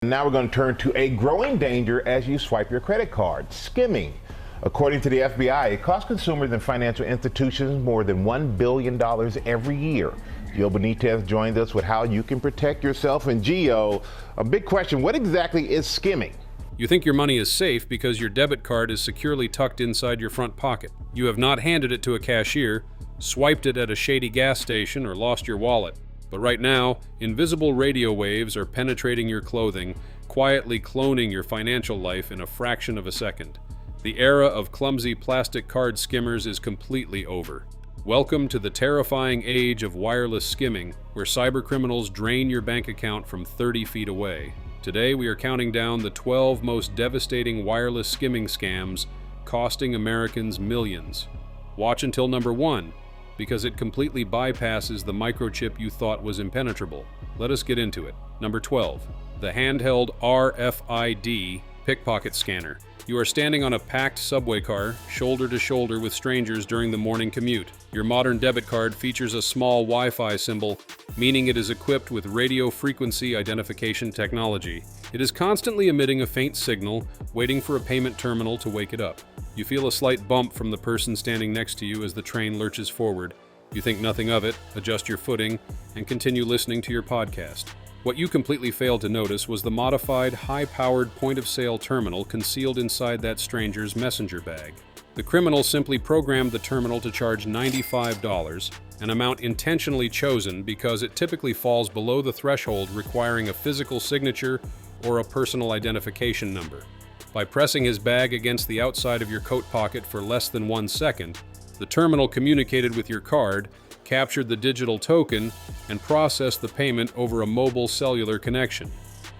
Now we're going to turn to a growing danger as you swipe your credit card, skimming. According to the FBI, it costs consumers and financial institutions more than $1 billion every year. Gio Benitez joined us with how you can protect yourself. And Gio, a big question, what exactly is skimming? You think your money is safe because your debit card is securely tucked inside your front pocket. You have not handed it to a cashier, swiped it at a shady gas station, or lost your wallet. But right now, invisible radio waves are penetrating your clothing, quietly cloning your financial life in a fraction of a second. The era of clumsy plastic card skimmers is completely over. Welcome to the terrifying age of wireless skimming, where cybercriminals drain your bank account from 30 feet away. Today, we are counting down the 12 most devastating wireless skimming scams, costing Americans millions. Watch until number 1. Because it completely bypasses the microchip you thought was impenetrable. Let us get into it. Number 12. The Handheld RFID pickpocket scanner. You are standing on a packed subway car, shoulder to shoulder with strangers during the morning commute. Your modern debit card features a small Wi-Fi symbol, meaning it is equipped with radio frequency identification technology. It is constantly emitting a faint signal, waiting for a payment terminal to wake it up. You feel a slight bump from the person standing next to you as the train lurches forward. You think nothing of it, adjust your footing, and continue listening to your podcast. What you completely failed to notice was the modified, high-powered point-of-sale terminal concealed inside that stranger's messenger bag. The criminal simply programmed the terminal to charge $95, an amount intentionally chosen because it typically falls below the threshold requiring a physical signature or a personal identification number. By pressing his bag against the outside of your coat pocket for less than 1 second, the terminal communicated with your card, captured the digital token, and processed the payment over a mobile cellular connection.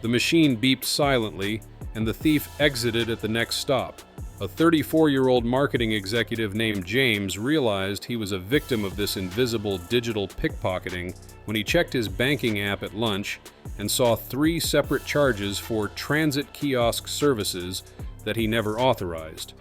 The machine beeped silently, and the thief exited at the next stop. A 34-year-old marketing executive named James realized he was a victim of this invisible digital pickpocketing when he checked his banking app at lunch and saw 3 separate charges for transit kiosk services that he never authorized.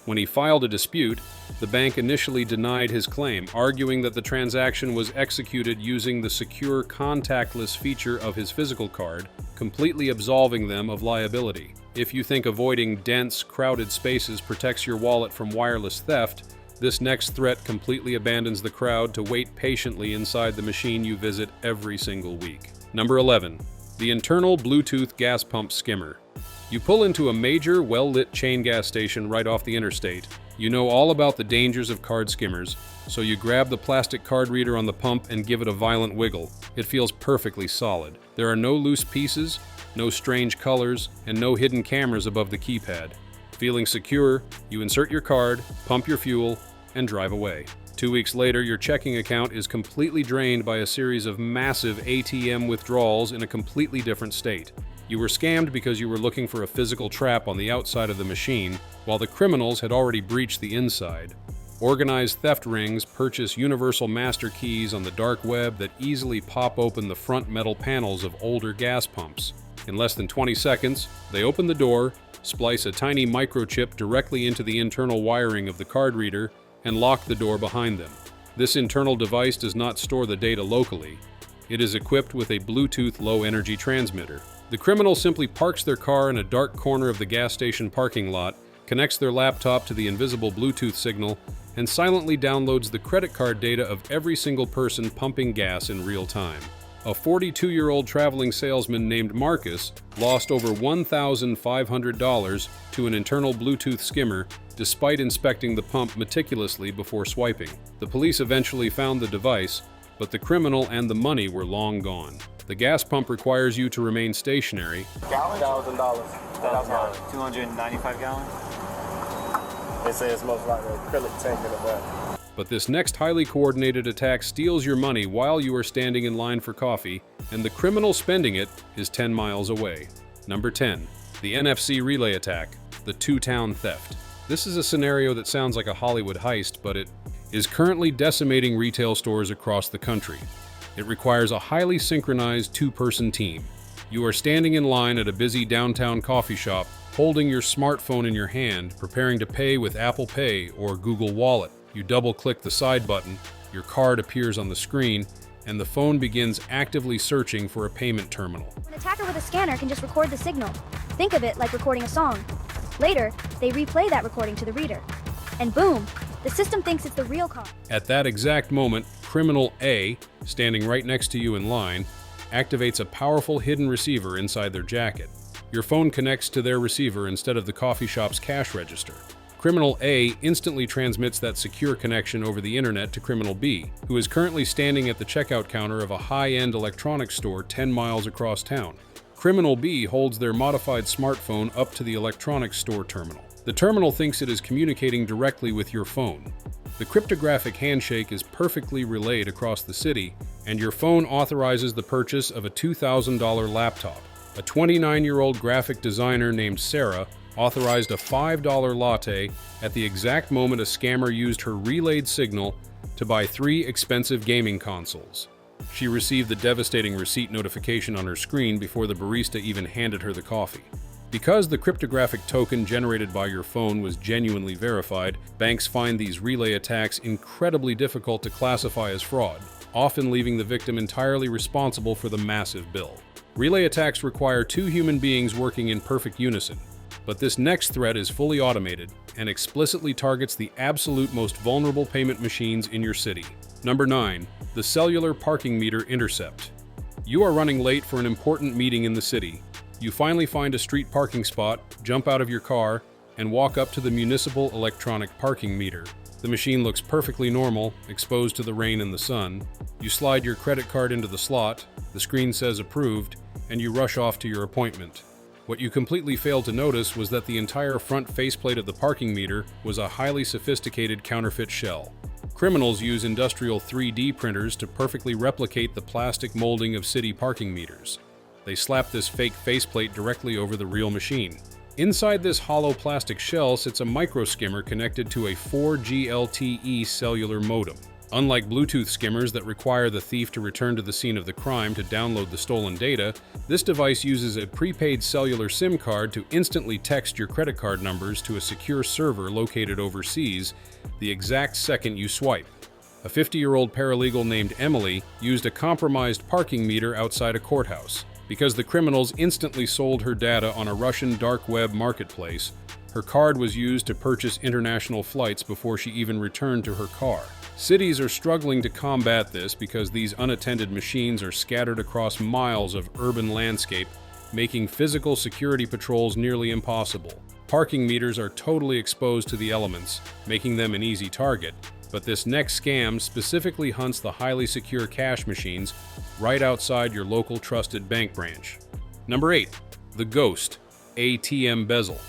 When he filed a dispute, the bank initially denied his claim, arguing that the transaction was executed using the secure contactless feature of his physical card, completely absolving them of liability. If you think avoiding dense, crowded spaces protects your wallet from wireless theft, this next threat completely abandons the crowd to wait patiently inside the machine you visit every single week. Number 11. The internal Bluetooth gas pump skimmer. You pull into a major, well-lit chain gas station right off the interstate. You know all about the dangers of card skimmers, so you grab the plastic card reader on the pump and give it a violent wiggle. It feels perfectly solid. There are no loose pieces, no strange colors, and no hidden cameras above the keypad. Feeling secure, you insert your card, pump your fuel, and drive away. 2 weeks later, your checking account is completely drained by a series of massive ATM withdrawals in a completely different state. You were scammed because you were looking for a physical trap on the outside of the machine, while the criminals had already breached the inside. Organized theft rings purchase universal master keys on the dark web that easily pop open the front metal panels of older gas pumps. In less than 20 seconds, they open the door, splice a tiny microchip directly into the internal wiring of the card reader, and lock the door behind them. This internal device does not store the data locally. It is equipped with a Bluetooth low-energy transmitter. The criminal simply parks their car in a dark corner of the gas station parking lot, connects their laptop to the invisible Bluetooth signal, and silently downloads the credit card data of every single person pumping gas in real time. A 42-year-old traveling salesman named Marcus lost over $1,500 to an internal Bluetooth skimmer despite inspecting the pump meticulously before swiping. The police eventually found the device, but the criminal and the money were long gone. The gas pump requires you to remain stationary. Gallons? $1,000. 295 gallons? They say it's most likely an acrylic tank in the back. But this next highly coordinated attack steals your money while you are standing in line for coffee, and the criminal spending it is 10 miles away. Number 10. The NFC relay attack, the two-town theft. This is a scenario that sounds like a Hollywood heist, but it is currently decimating retail stores across the country. It requires a highly synchronized 2-person team. You are standing in line at a busy downtown coffee shop, holding your smartphone in your hand, preparing to pay with Apple Pay or Google Wallet. You double-click the side button, your card appears on the screen, and the phone begins actively searching for a payment terminal. An attacker with a scanner can just record the signal. Think of it like recording a song. Later, they replay that recording to the reader. And boom, the system thinks it's the real card. At that exact moment, criminal A, standing right next to you in line, activates a powerful hidden receiver inside their jacket. Your phone connects to their receiver instead of the coffee shop's cash register. Criminal A instantly transmits that secure connection over the internet to criminal B, who is currently standing at the checkout counter of a high-end electronics store 10 miles across town. Criminal B holds their modified smartphone up to the electronics store terminal. The terminal thinks it is communicating directly with your phone. The cryptographic handshake is perfectly relayed across the city, and your phone authorizes the purchase of a $2,000 laptop. A 29-year-old graphic designer named Sarah authorized a $5 latte at the exact moment a scammer used her relayed signal to buy 3 expensive gaming consoles. She received the devastating receipt notification on her screen before the barista even handed her the coffee. Because the cryptographic token generated by your phone was genuinely verified, banks find these relay attacks incredibly difficult to classify as fraud, often leaving the victim entirely responsible for the massive bill. Relay attacks require 2 human beings working in perfect unison, but this next threat is fully automated and explicitly targets the absolute most vulnerable payment machines in your city. Number 9. The cellular parking meter intercept. You are running late for an important meeting in the city. You finally find a street parking spot, jump out of your car, and walk up to the municipal electronic parking meter. The machine looks perfectly normal, exposed to the rain and the sun. You slide your credit card into the slot, the screen says approved, and you rush off to your appointment. What you completely failed to notice was that the entire front faceplate of the parking meter was a highly sophisticated counterfeit shell. Criminals use industrial 3D printers to perfectly replicate the plastic molding of city parking meters. They slap this fake faceplate directly over the real machine. Inside this hollow plastic shell sits a micro skimmer connected to a 4G LTE cellular modem. Unlike Bluetooth skimmers that require the thief to return to the scene of the crime to download the stolen data, this device uses a prepaid cellular SIM card to instantly text your credit card numbers to a secure server located overseas the exact second you swipe. A 50-year-old paralegal named Emily used a compromised parking meter outside a courthouse. Because the criminals instantly sold her data on a Russian dark web marketplace, her card was used to purchase international flights before she even returned to her car. Cities are struggling to combat this because these unattended machines are scattered across miles of urban landscape, making physical security patrols nearly impossible. Parking meters are totally exposed to the elements, making them an easy target, but this next scam specifically hunts the highly secure cash machines right outside your local trusted bank branch. Number 8. The Ghost ATM Bezel.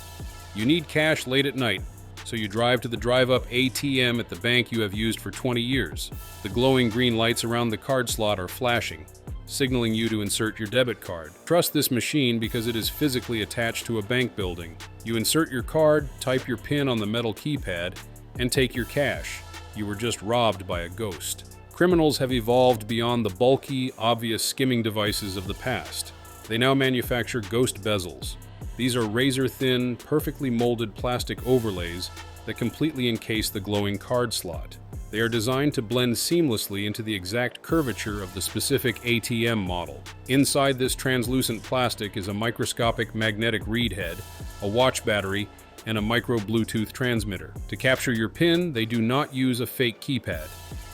You need cash late at night, so you drive to the drive-up ATM at the bank you have used for 20 years. The glowing green lights around the card slot are flashing, signaling you to insert your debit card. Trust this machine because it is physically attached to a bank building. You insert your card, type your PIN on the metal keypad, and take your cash. You were just robbed by a ghost. Criminals have evolved beyond the bulky, obvious skimming devices of the past. They now manufacture ghost bezels. These are razor-thin, perfectly molded plastic overlays that completely encase the glowing card slot. They are designed to blend seamlessly into the exact curvature of the specific ATM model. Inside this translucent plastic is a microscopic magnetic read head, a watch battery, and a micro Bluetooth transmitter. To capture your PIN, they do not use a fake keypad.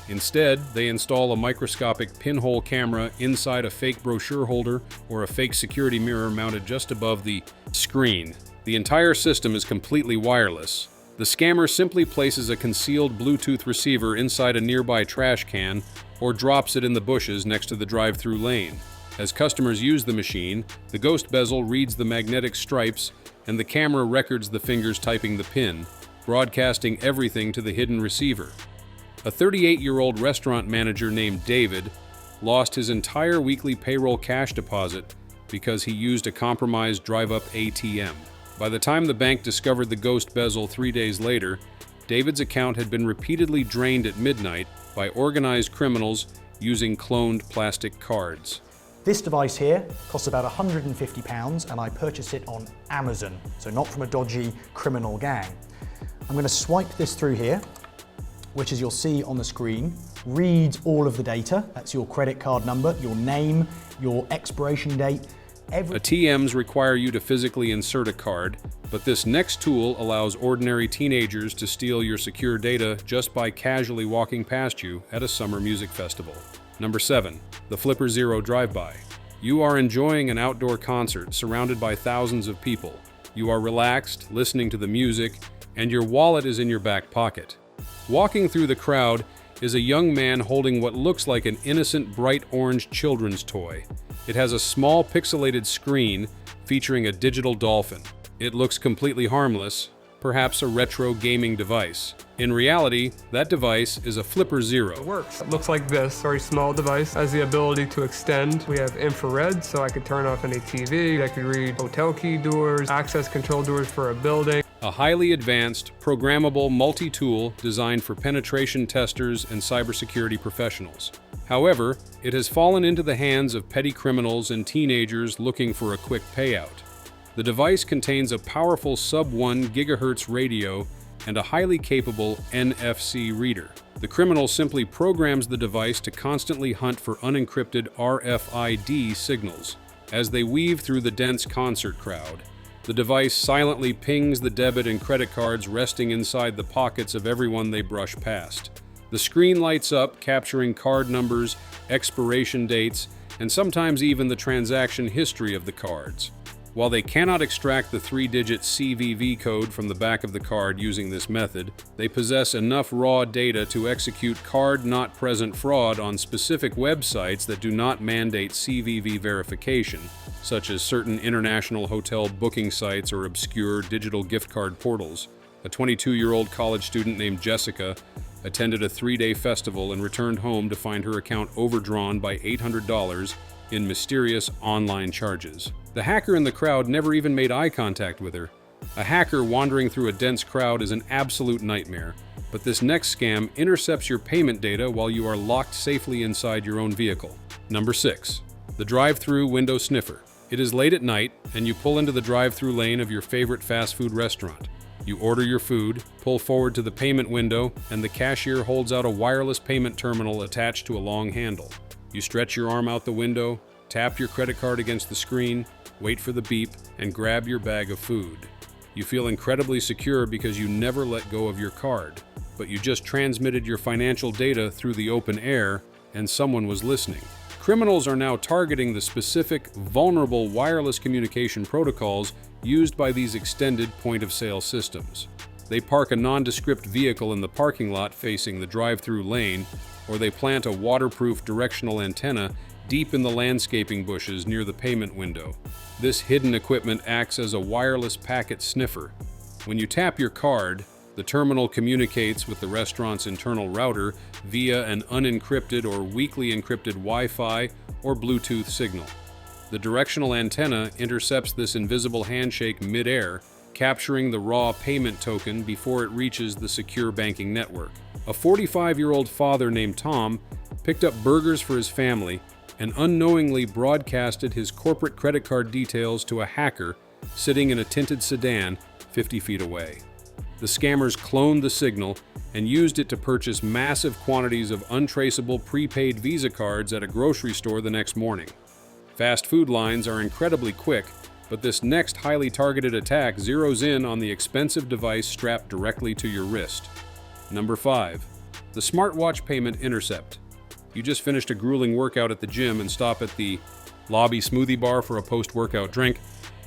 Instead, they install a microscopic pinhole camera inside a fake brochure holder or a fake security mirror mounted just above the screen. The entire system is completely wireless. The scammer simply places a concealed Bluetooth receiver inside a nearby trash can or drops it in the bushes next to the drive-through lane. As customers use the machine, the ghost bezel reads the magnetic stripes and the camera records the fingers typing the PIN, broadcasting everything to the hidden receiver. A 38-year-old restaurant manager named David lost his entire weekly payroll cash deposit because he used a compromised drive-up ATM. By the time the bank discovered the ghost bezel 3 days later, David's account had been repeatedly drained at midnight by organized criminals using cloned plastic cards. This device here costs about £150 and I purchased it on Amazon, so not from a dodgy criminal gang. I'm going to swipe this through here which as you'll see on the screen, reads all of the data. That's your credit card number, your name, your expiration date. ATMs require you to physically insert a card, but this next tool allows ordinary teenagers to steal your secure data just by casually walking past you at a summer music festival. Number 7. The Flipper Zero Drive-By. You are enjoying an outdoor concert surrounded by thousands of people. You are relaxed, listening to the music, and your wallet is in your back pocket. Walking through the crowd is a young man holding what looks like an innocent bright orange children's toy. It has a small pixelated screen featuring a digital dolphin. It looks completely harmless, perhaps a retro gaming device. In reality, that device is a Flipper Zero. It works. It looks like this, very small device. Has the ability to extend. We have infrared, so I could turn off any TV. I could read hotel key doors, access control doors for a building. A highly advanced, programmable multi-tool designed for penetration testers and cybersecurity professionals. However, it has fallen into the hands of petty criminals and teenagers looking for a quick payout. The device contains a powerful sub-1 GHz radio and a highly capable NFC reader. The criminal simply programs the device to constantly hunt for unencrypted RFID signals. As they weave through the dense concert crowd, the device silently pings the debit and credit cards resting inside the pockets of everyone they brush past. The screen lights up, capturing card numbers, expiration dates, and sometimes even the transaction history of the cards. While they cannot extract the 3-digit CVV code from the back of the card using this method, they possess enough raw data to execute card-not-present fraud on specific websites that do not mandate CVV verification, such as certain international hotel booking sites or obscure digital gift card portals. A 22-year-old college student named Jessica attended a 3-day festival and returned home to find her account overdrawn by $800 in mysterious online charges. The hacker in the crowd never even made eye contact with her. A hacker wandering through a dense crowd is an absolute nightmare, but this next scam intercepts your payment data while you are locked safely inside your own vehicle. Number 6. The drive-through window sniffer. It is late at night, and you pull into the drive-through lane of your favorite fast food restaurant. You order your food, pull forward to the payment window, and the cashier holds out a wireless payment terminal attached to a long handle. You stretch your arm out the window, tap your credit card against the screen, wait for the beep, and grab your bag of food. You feel incredibly secure because you never let go of your card, but you just transmitted your financial data through the open air, and someone was listening. Criminals are now targeting the specific, vulnerable wireless communication protocols used by these extended point-of-sale systems. They park a nondescript vehicle in the parking lot facing the drive-through lane, or they plant a waterproof directional antenna deep in the landscaping bushes near the payment window. This hidden equipment acts as a wireless packet sniffer. When you tap your card, the terminal communicates with the restaurant's internal router via an unencrypted or weakly encrypted Wi-Fi or Bluetooth signal. The directional antenna intercepts this invisible handshake mid-air, capturing the raw payment token before it reaches the secure banking network. A 45-year-old father named Tom picked up burgers for his family and unknowingly broadcasted his corporate credit card details to a hacker sitting in a tinted sedan 50 feet away. The scammers cloned the signal and used it to purchase massive quantities of untraceable prepaid Visa cards at a grocery store the next morning. Fast food lines are incredibly quick, but this next highly targeted attack zeroes in on the expensive device strapped directly to your wrist. Number 5. The Smartwatch Payment Intercept. You just finished a grueling workout at the gym and stop at the lobby smoothie bar for a post-workout drink.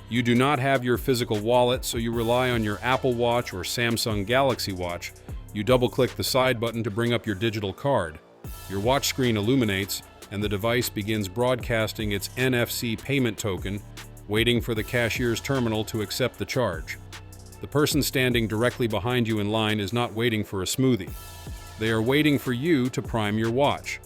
You do not have your physical wallet, so you rely on your Apple Watch or Samsung Galaxy Watch. You double-click the side button to bring up your digital card. Your watch screen illuminates, and the device begins broadcasting its NFC payment token, waiting for the cashier's terminal to accept the charge. The person standing directly behind you in line is not waiting for a smoothie. They are waiting for you to prime your watch.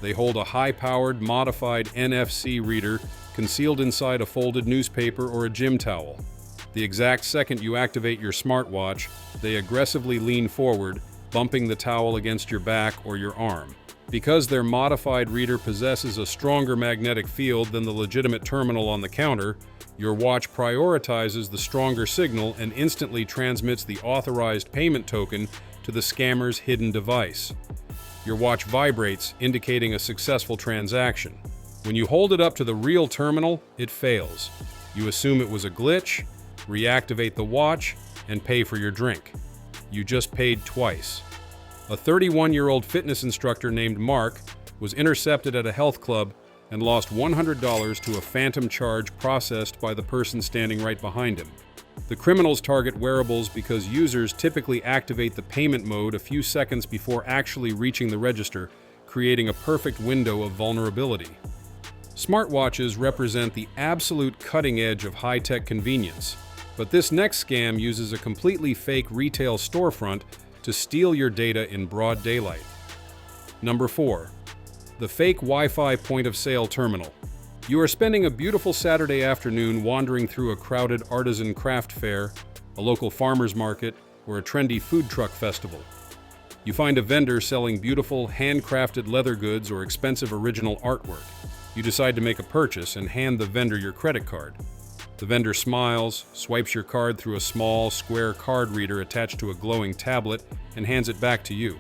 They hold a high-powered, modified NFC reader concealed inside a folded newspaper or a gym towel. The exact second you activate your smartwatch, they aggressively lean forward, bumping the towel against your back or your arm. Because their modified reader possesses a stronger magnetic field than the legitimate terminal on the counter, your watch prioritizes the stronger signal and instantly transmits the authorized payment token to to the scammer's hidden device. Your watch vibrates, indicating a successful transaction. When you hold it up to the real terminal, it fails. You assume it was a glitch, reactivate the watch, and pay for your drink. You just paid twice. A 31-year-old fitness instructor named Mark was intercepted at a health club and lost $100 to a phantom charge processed by the person standing right behind him. The criminals target wearables because users typically activate the payment mode a few seconds before actually reaching the register, creating a perfect window of vulnerability. Smartwatches represent the absolute cutting edge of high-tech convenience, but this next scam uses a completely fake retail storefront to steal your data in broad daylight. Number 4. The fake Wi-Fi point-of-sale terminal. You are spending a beautiful Saturday afternoon wandering through a crowded artisan craft fair, a local farmer's market, or a trendy food truck festival. You find a vendor selling beautiful, handcrafted leather goods or expensive original artwork. You decide to make a purchase and hand the vendor your credit card. The vendor smiles, swipes your card through a small, square card reader attached to a glowing tablet, and hands it back to you.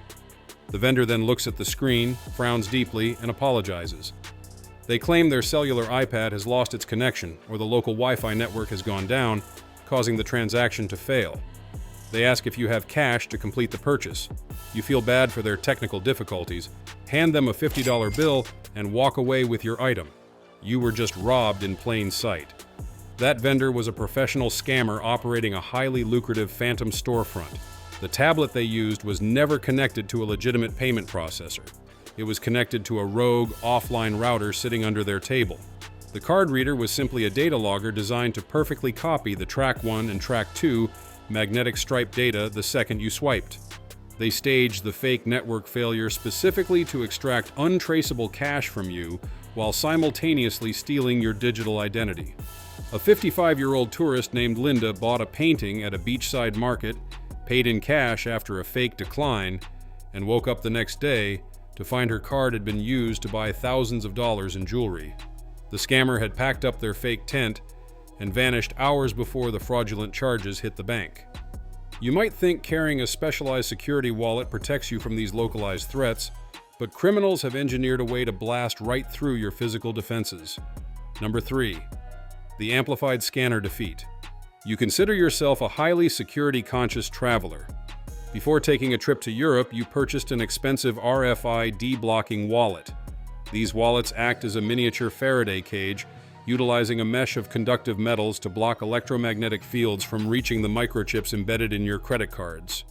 The vendor then looks at the screen, frowns deeply, and apologizes. They claim their cellular iPad has lost its connection, or the local Wi-Fi network has gone down, causing the transaction to fail. They ask if you have cash to complete the purchase. You feel bad for their technical difficulties, hand them a $50 bill, and walk away with your item. You were just robbed in plain sight. That vendor was a professional scammer operating a highly lucrative phantom storefront. The tablet they used was never connected to a legitimate payment processor. It was connected to a rogue, offline router sitting under their table. The card reader was simply a data logger designed to perfectly copy the Track 1 and Track 2 magnetic stripe data the second you swiped. They staged the fake network failure specifically to extract untraceable cash from you while simultaneously stealing your digital identity. A 55-year-old tourist named Linda bought a painting at a beachside market, paid in cash after a fake decline, and woke up the next day to find her card had been used to buy thousands of dollars in jewelry. The scammer had packed up their fake tent and vanished hours before the fraudulent charges hit the bank. You might think carrying a specialized security wallet protects you from these localized threats, but criminals have engineered a way to blast right through your physical defenses. Number 3. The amplified scanner defeat. You consider yourself a highly security-conscious traveler. Before taking a trip to Europe, you purchased an expensive RFID blocking wallet. These wallets act as a miniature Faraday cage, utilizing a mesh of conductive metals to block electromagnetic fields from reaching the microchips embedded in your credit cards.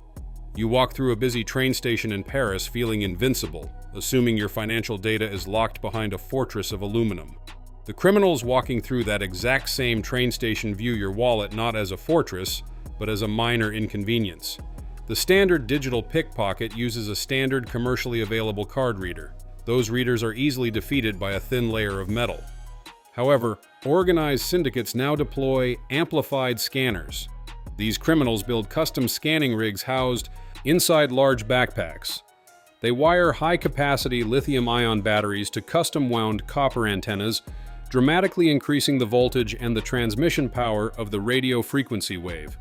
You walk through a busy train station in Paris feeling invincible, assuming your financial data is locked behind a fortress of aluminum. The criminals walking through that exact same train station view your wallet not as a fortress, but as a minor inconvenience. The standard digital pickpocket uses a standard commercially available card reader. Those readers are easily defeated by a thin layer of metal. However, organized syndicates now deploy amplified scanners. These criminals build custom scanning rigs housed inside large backpacks. They wire high-capacity lithium-ion batteries to custom-wound copper antennas, dramatically increasing the voltage and the transmission power of the radio frequency wave.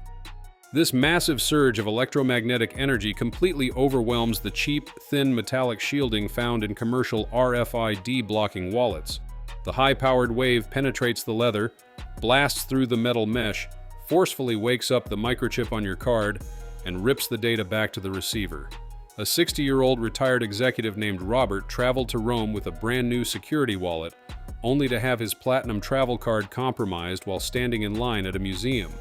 This massive surge of electromagnetic energy completely overwhelms the cheap, thin metallic shielding found in commercial RFID blocking wallets. The high-powered wave penetrates the leather, blasts through the metal mesh, forcefully wakes up the microchip on your card, and rips the data back to the receiver. A 60-year-old retired executive named Robert traveled to Rome with a brand new security wallet, only to have his platinum travel card compromised while standing in line at a museum.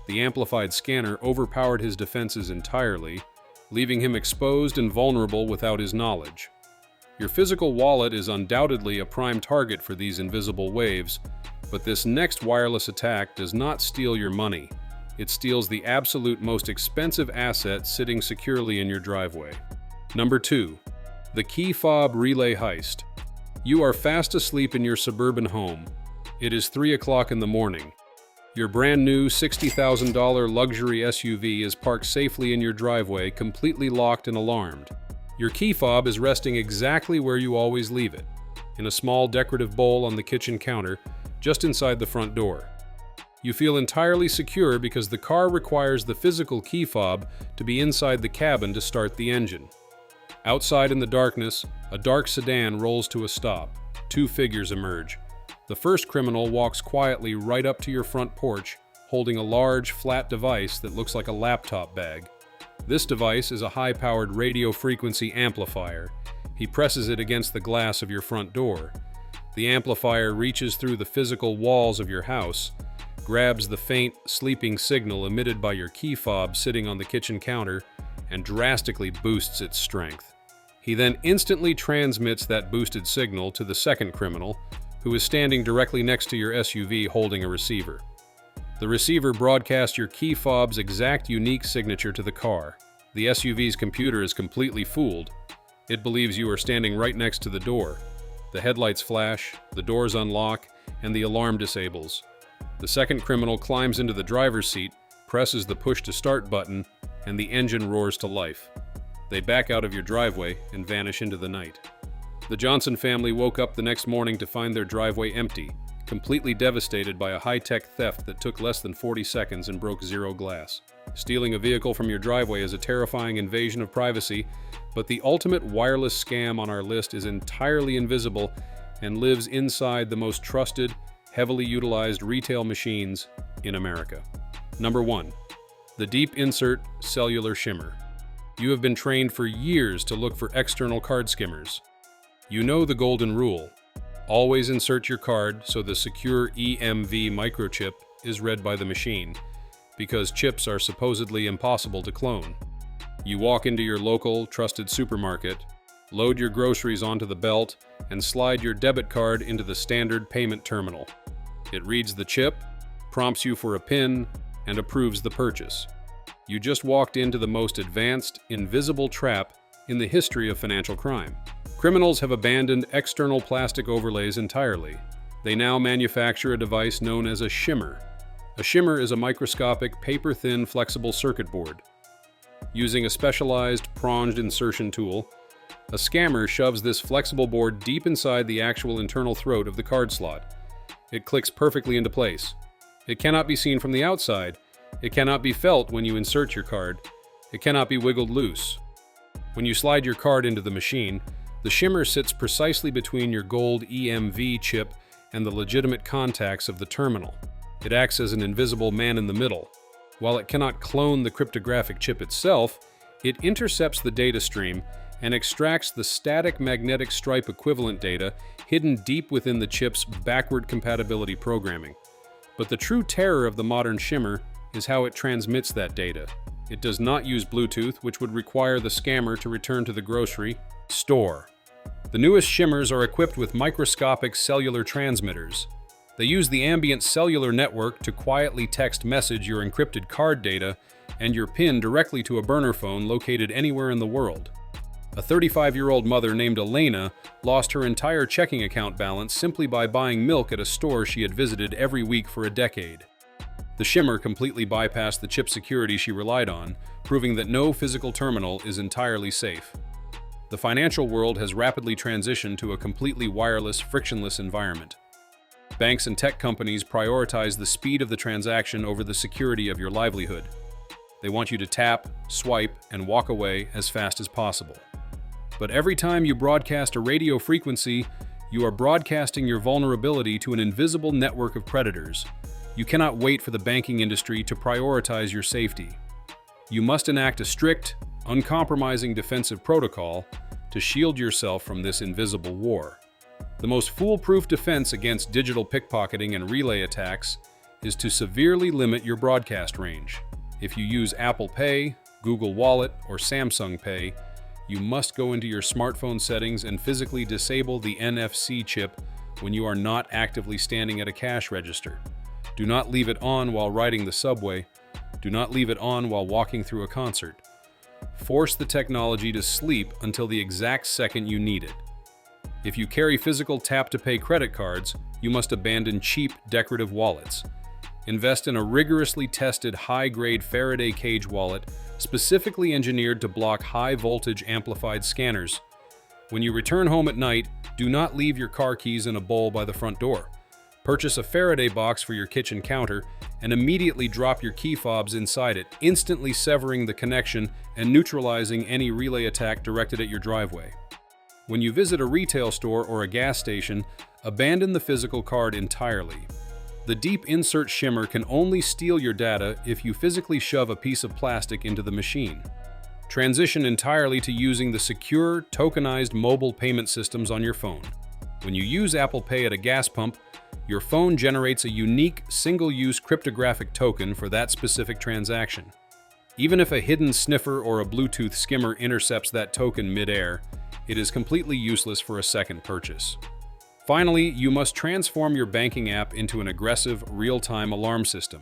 The amplified scanner overpowered his defenses entirely, leaving him exposed and vulnerable without his knowledge. Your physical wallet is undoubtedly a prime target for these invisible waves, but this next wireless attack does not steal your money. It steals the absolute most expensive asset sitting securely in your driveway. Number 2. The key fob relay heist. You are fast asleep in your suburban home. It is 3 o'clock in the morning. Your brand new $60,000 luxury SUV is parked safely in your driveway, completely locked and alarmed. Your key fob is resting exactly where you always leave it, in a small decorative bowl on the kitchen counter, just inside the front door. You feel entirely secure because the car requires the physical key fob to be inside the cabin to start the engine. Outside in the darkness, a dark sedan rolls to a stop. Two figures emerge. The first criminal walks quietly right up to your front porch, holding a large, flat device that looks like a laptop bag. This device is a high-powered radio frequency amplifier. He presses it against the glass of your front door. The amplifier reaches through the physical walls of your house, grabs the faint, sleeping signal emitted by your key fob sitting on the kitchen counter, and drastically boosts its strength. He then instantly transmits that boosted signal to the second criminal, who is standing directly next to your SUV holding a receiver. The receiver broadcasts your key fob's exact unique signature to the car. The SUV's computer is completely fooled. It believes you are standing right next to the door. The headlights flash, the doors unlock, and the alarm disables. The second criminal climbs into the driver's seat, presses the push-to-start button, and the engine roars to life. They back out of your driveway and vanish into the night. The Johnson family woke up the next morning to find their driveway empty, completely devastated by a high-tech theft that took less than 40 seconds and broke zero glass. Stealing a vehicle from your driveway is a terrifying invasion of privacy, but the ultimate wireless scam on our list is entirely invisible and lives inside the most trusted, heavily utilized retail machines in America. Number 1. The Deep Insert Cellular Shimmer. You have been trained for years to look for external card skimmers. You know the golden rule. Always insert your card so the secure EMV microchip is read by the machine, because chips are supposedly impossible to clone. You walk into your local, trusted supermarket, load your groceries onto the belt, and slide your debit card into the standard payment terminal. It reads the chip, prompts you for a PIN, and approves the purchase. You just walked into the most advanced, invisible trap in the history of financial crime. Criminals have abandoned external plastic overlays entirely. They now manufacture a device known as a shimmer. A shimmer is a microscopic, paper-thin, flexible circuit board. Using a specialized, pronged insertion tool, a scammer shoves this flexible board deep inside the actual internal throat of the card slot. It clicks perfectly into place. It cannot be seen from the outside. It cannot be felt when you insert your card. It cannot be wiggled loose. When you slide your card into the machine, the shimmer sits precisely between your gold EMV chip and the legitimate contacts of the terminal. It acts as an invisible man in the middle. While it cannot clone the cryptographic chip itself, it intercepts the data stream and extracts the static magnetic stripe equivalent data hidden deep within the chip's backward compatibility programming. But the true terror of the modern shimmer is how it transmits that data. It does not use Bluetooth, which would require the scammer to return to the grocery store. The newest shimmers are equipped with microscopic cellular transmitters. They use the ambient cellular network to quietly text message your encrypted card data and your PIN directly to a burner phone located anywhere in the world. A 35-year-old mother named Elena lost her entire checking account balance simply by buying milk at a store she had visited every week for a decade. The shimmer completely bypassed the chip security she relied on, proving that no physical terminal is entirely safe. The financial world has rapidly transitioned to a completely wireless, frictionless environment. Banks and tech companies prioritize the speed of the transaction over the security of your livelihood. They want you to tap, swipe, and walk away as fast as possible. But every time you broadcast a radio frequency, you are broadcasting your vulnerability to an invisible network of predators. You cannot wait for the banking industry to prioritize your safety. You must enact a strict, uncompromising defensive protocol to shield yourself from this invisible war. The most foolproof defense against digital pickpocketing and relay attacks is to severely limit your broadcast range. If you use Apple Pay, Google Wallet, or Samsung Pay, you must go into your smartphone settings and physically disable the NFC chip when you are not actively standing at a cash register. Do not leave it on while riding the subway. Do not leave it on while walking through a concert. Force the technology to sleep until the exact second you need it. If you carry physical tap-to-pay credit cards, you must abandon cheap, decorative wallets. Invest in a rigorously tested high-grade Faraday cage wallet specifically engineered to block high-voltage amplified scanners. When you return home at night, do not leave your car keys in a bowl by the front door. Purchase a Faraday box for your kitchen counter and immediately drop your key fobs inside it, instantly severing the connection and neutralizing any relay attack directed at your driveway. When you visit a retail store or a gas station, abandon the physical card entirely. The deep insert shimmer can only steal your data if you physically shove a piece of plastic into the machine. Transition entirely to using the secure, tokenized mobile payment systems on your phone. When you use Apple Pay at a gas pump, your phone generates a unique, single-use cryptographic token for that specific transaction. Even if a hidden sniffer or a Bluetooth skimmer intercepts that token mid-air, it is completely useless for a second purchase. Finally, you must transform your banking app into an aggressive, real-time alarm system.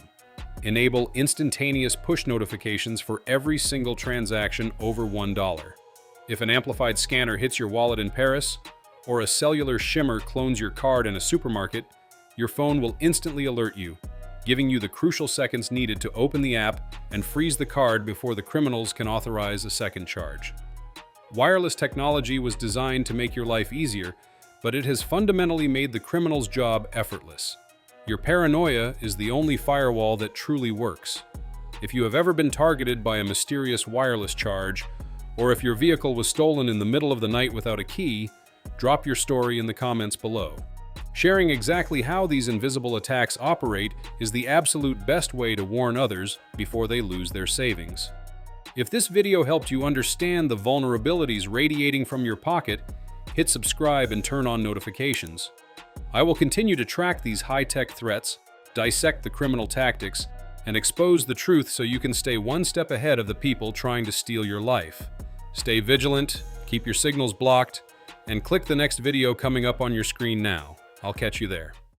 Enable instantaneous push notifications for every single transaction over $1. If an amplified scanner hits your wallet in Paris, or a cellular shimmer clones your card in a supermarket, your phone will instantly alert you, giving you the crucial seconds needed to open the app and freeze the card before the criminals can authorize a second charge. Wireless technology was designed to make your life easier, but it has fundamentally made the criminal's job effortless. Your paranoia is the only firewall that truly works. If you have ever been targeted by a mysterious wireless charge, or if your vehicle was stolen in the middle of the night without a key, drop your story in the comments below. Sharing exactly how these invisible attacks operate is the absolute best way to warn others before they lose their savings. If this video helped you understand the vulnerabilities radiating from your pocket, hit subscribe and turn on notifications. I will continue to track these high-tech threats, dissect the criminal tactics, and expose the truth so you can stay one step ahead of the people trying to steal your life. Stay vigilant, keep your signals blocked, and click the next video coming up on your screen now. I'll catch you there.